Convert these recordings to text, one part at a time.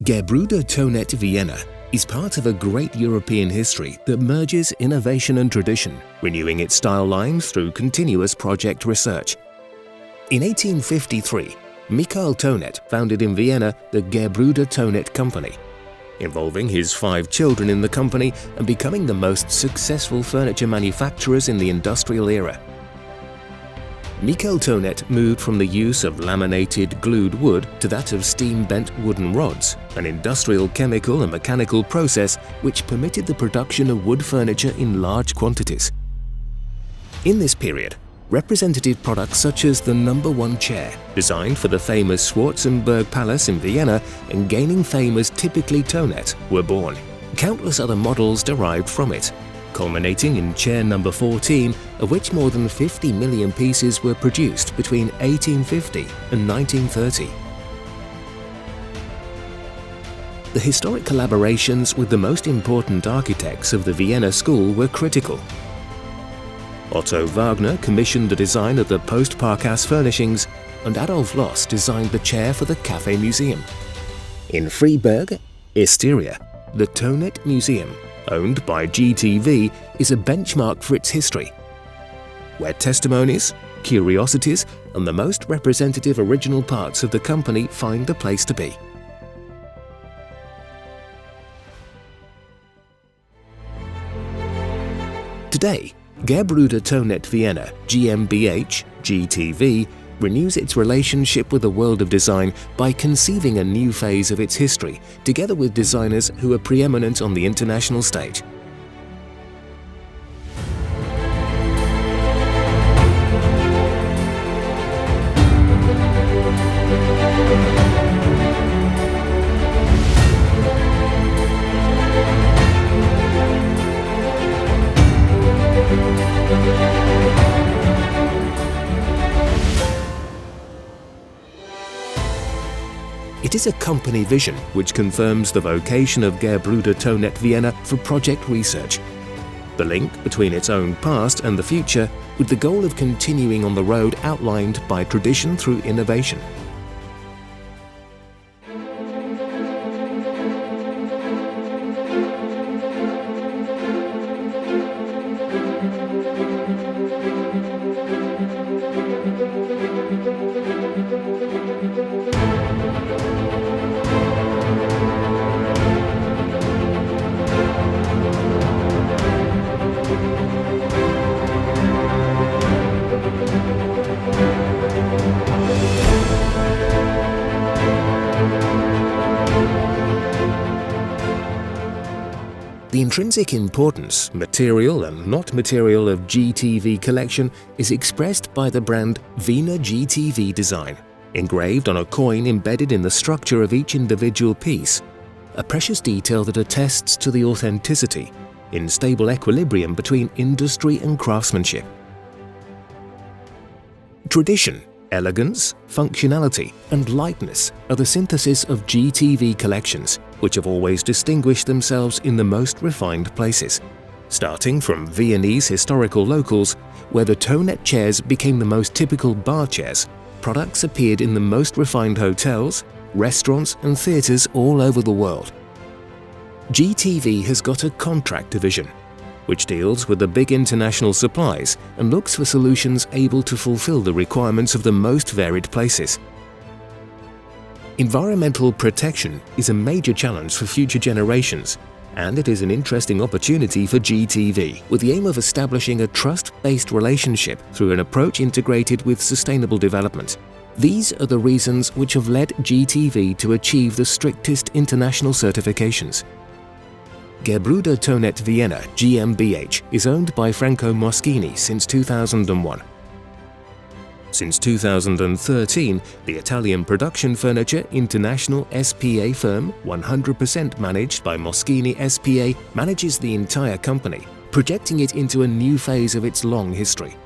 Gebrüder Thonet Vienna is part of a great European history that merges innovation and tradition, renewing its style lines through continuous project research. In 1853, Michael Thonet founded in Vienna the Gebrüder Thonet Company, involving his 5 children in the company and becoming the most successful furniture manufacturers in the industrial era. Michael Thonet moved from the use of laminated glued wood to that of steam-bent wooden rods, an industrial chemical and mechanical process which permitted the production of wood furniture in large quantities. In this period, representative products such as the No. 1 chair, designed for the famous Schwarzenberg Palace in Vienna and gaining fame as typically Thonet, were born. Countless other models derived from it, culminating in chair No. 14, of which more than 50 million pieces were produced between 1850 and 1930. The historic collaborations with the most important architects of the Vienna school were critical. Otto Wagner commissioned the design of the post-Parkas furnishings, and Adolf Loos designed the chair for the Café Museum. In Freiburg, Styria, the Thonet Museum, owned by GTV, is a benchmark for its history, where testimonies, curiosities, and the most representative original parts of the company find a place to be. Today, Gebrüder Thonet Vienna GmbH GTV renews its relationship with the world of design by conceiving a new phase of its history, together with designers who are preeminent on the international stage. It is a company vision which confirms the vocation of Gebrüder Thonet Vienna for project research, the link between its own past and the future, with the goal of continuing on the road outlined by tradition through innovation. The intrinsic importance, material and not material, of GTV collection is expressed by the brand Wiener GTV design, engraved on a coin embedded in the structure of each individual piece, a precious detail that attests to the authenticity, in stable equilibrium between industry and craftsmanship. Tradition, elegance, functionality, and lightness are the synthesis of GTV collections, which have always distinguished themselves in the most refined places. Starting from Viennese historical locales, where the Thonet chairs became the most typical bar chairs, products appeared in the most refined hotels, restaurants, and theatres all over the world. GTV has got a contract division, which deals with the big international supplies and looks for solutions able to fulfill the requirements of the most varied places. Environmental protection is a major challenge for future generations, and it is an interesting opportunity for GTV, with the aim of establishing a trust-based relationship through an approach integrated with sustainable development. These are the reasons which have led GTV to achieve the strictest international certifications. Gebrüder Thonet Vienna GmbH is owned by Franco Moschini since 2001. Since 2013, the Italian production furniture international SPA firm, 100% managed by Moschini SPA, manages the entire company, projecting it into a new phase of its long history.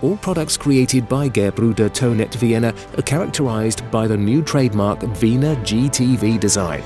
All products created by Gebrüder Thonet Vienna are characterized by the new trademark Wiener GTV design.